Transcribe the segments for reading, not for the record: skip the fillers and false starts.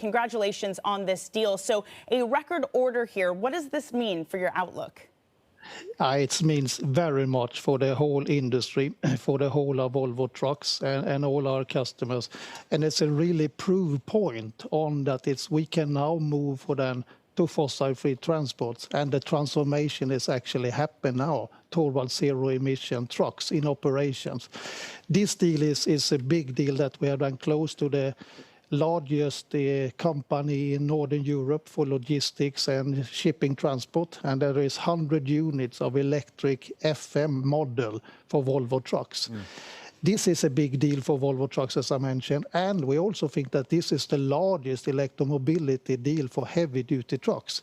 Congratulations on this deal. So a record order here. What does this mean for your outlook? It means very much for the whole industry, for the whole of Volvo Trucks and all our customers. And it's a really proof point on that we can now move for them to fossil-free transports. And the transformation is actually happening now towards zero-emission trucks in operations. This deal is a big deal that we have done close to the largest company in Northern Europe for logistics and shipping transport, and there is 100 units of electric FM model for Volvo Trucks. This is a big deal for Volvo Trucks, as I mentioned, and we also think that this is the largest electromobility deal for heavy-duty trucks.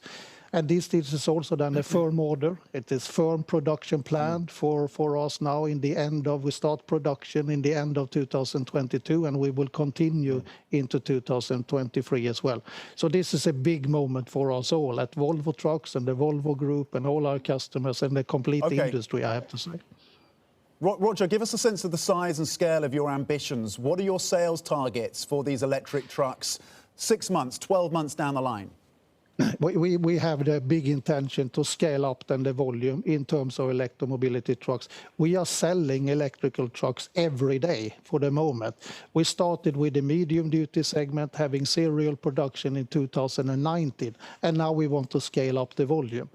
And this is also then a firm order. It is firm production planned for us now we start production in the end of 2022, and we will continue into 2023 as well. So this is a big moment for us all at Volvo Trucks and the Volvo Group and all our customers and the complete industry, I have to say. Roger, give us a sense of the size and scale of your ambitions. What are your sales targets for these electric trucks 6 months, 12 months down the line? We have the big intention to scale up then the volume in terms of electromobility trucks. We are selling electrical trucks every day for the moment. We started with the medium-duty segment, having serial production in 2019, and now we want to scale up the volume.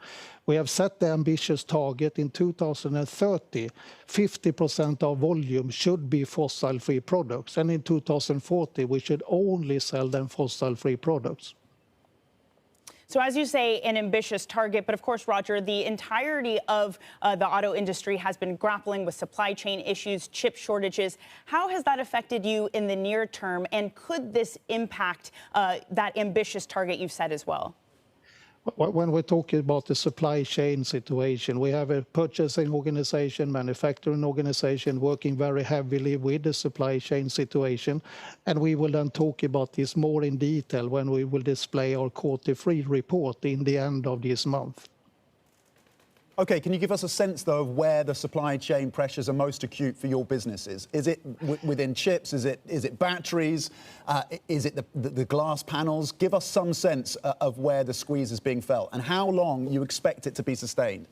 We have set the ambitious target in 2030, 50% of volume should be fossil-free products, and in 2040 we should only sell them fossil-free products. So as you say, an ambitious target, but of course, Roger, the entirety of the auto industry has been grappling with supply chain issues, chip shortages. How has that affected you in the near term, and could this impact that ambitious target you've set as well? When we're talking about the supply chain situation, we have a purchasing organization, manufacturing organization working very heavily with the supply chain situation. And we will then talk about this more in detail when we will display our Q3 report in the end of this month. OK, can you give us a sense, though, of where the supply chain pressures are most acute for your businesses? Is it within chips? Is it batteries? Is it the glass panels? Give us some sense of where the squeeze is being felt and how long you expect it to be sustained.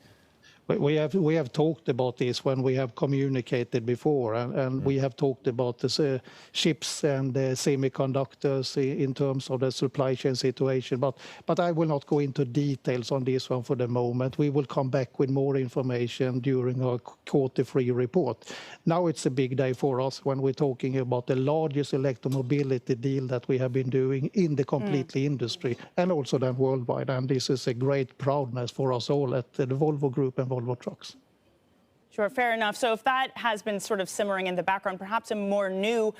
We have talked about this when we have communicated before, and we have talked about the chips and the semiconductors in terms of the supply chain situation. But I will not go into details on this one for the moment. We will come back with more information during our Q3 report. Now it's a big day for us when we're talking about the largest electromobility deal that we have been doing in the complete industry and also then worldwide. And this is a great proudness for us all at the Volvo Group and Volvo Trucks. Sure, fair enough. So if that has been sort of simmering in the background, perhaps a more new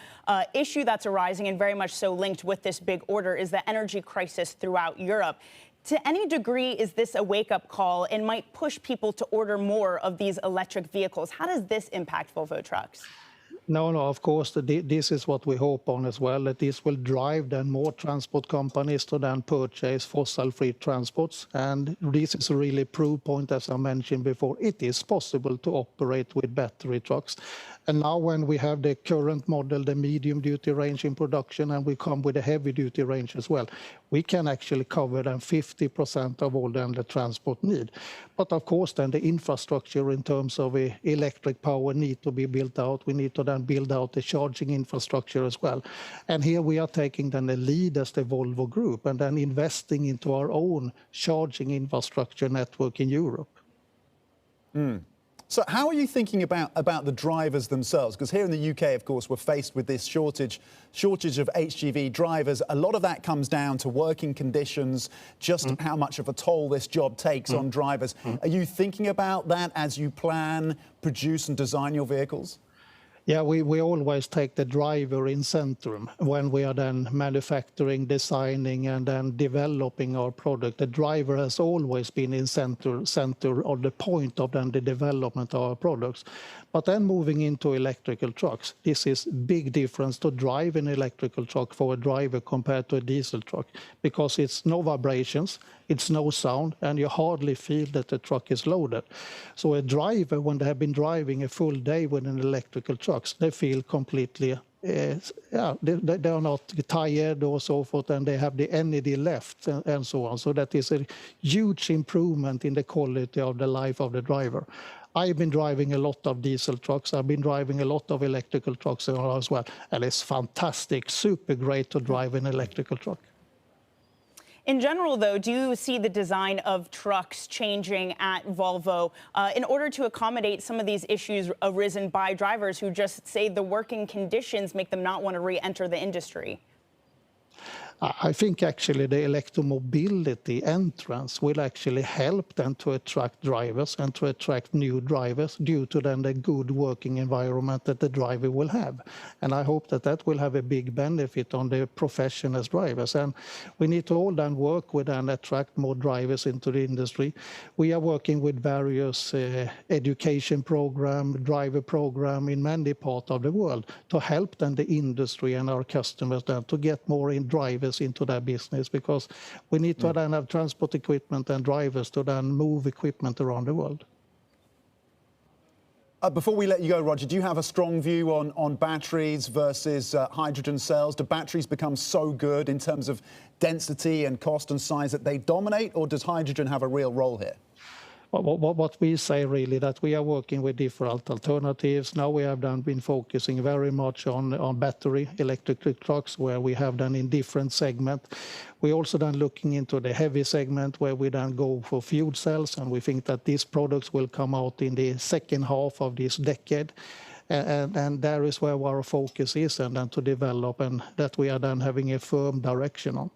issue that's arising and very much so linked with this big order is the energy crisis throughout Europe. To any degree, is this a wake-up call and might push people to order more of these electric vehicles? How does this impact Volvo Trucks? No, of course, this is what we hope on as well, that this will drive then more transport companies to then purchase fossil-free transports. And this is a really proof point, as I mentioned before. It is possible to operate with battery trucks. And now when we have the current model, the medium-duty range in production, and we come with a heavy-duty range as well, we can actually cover then 50% of all then the transport need. But of course, then the infrastructure in terms of electric power need to be built out. We need to then build out the charging infrastructure as well. And here we are taking then the lead as the Volvo Group and then investing into our own charging infrastructure network in Europe. So how are you thinking about the drivers themselves? Because here in the UK, of course, we're faced with this shortage of HGV drivers. A lot of that comes down to working conditions, just how much of a toll this job takes on drivers. Are you thinking about that as you plan, produce and design your vehicles? Yeah, we always take the driver in centrum when we are then manufacturing, designing and then developing our product. The driver has always been in center of the point of then the development of our products. But then moving into electrical trucks, this is big difference to drive an electrical truck for a driver compared to a diesel truck, because it's no vibrations, it's no sound, and you hardly feel that the truck is loaded. So a driver, when they have been driving a full day with an electrical truck, trucks, they feel completely, they are not tired or so forth, and they have the energy left and so on. So that is a huge improvement in the quality of the life of the driver. I've been driving a lot of diesel trucks. I've been driving a lot of electrical trucks as well. And it's fantastic, super great to drive an electrical truck. In general, though, do you see the design of trucks changing at Volvo in order to accommodate some of these issues arisen by drivers who just say the working conditions make them not want to re-enter the industry? I think actually the electromobility entrance will actually help them to attract drivers and to attract new drivers due to then the good working environment that the driver will have. And I hope that that will have a big benefit on the profession as drivers. And we need to all then work with and attract more drivers into the industry. We are working with various education program, driver program in many parts of the world to help then the industry and our customers then to get more in drivers into their business, because we need to then have transport equipment and drivers to then move equipment around the world. Before we let you go, Roger, do you have a strong view on batteries versus hydrogen cells? Do batteries become so good in terms of density and cost and size that they dominate, or does hydrogen have a real role here? What we say really that we are working with different alternatives. Now we have been focusing very much on battery electric trucks, where we have done in different segments. We also done looking into the heavy segment, where we then go for fuel cells, and we think that these products will come out in the second half of this decade. And there is where our focus is, and then to develop, and that we are then having a firm direction on.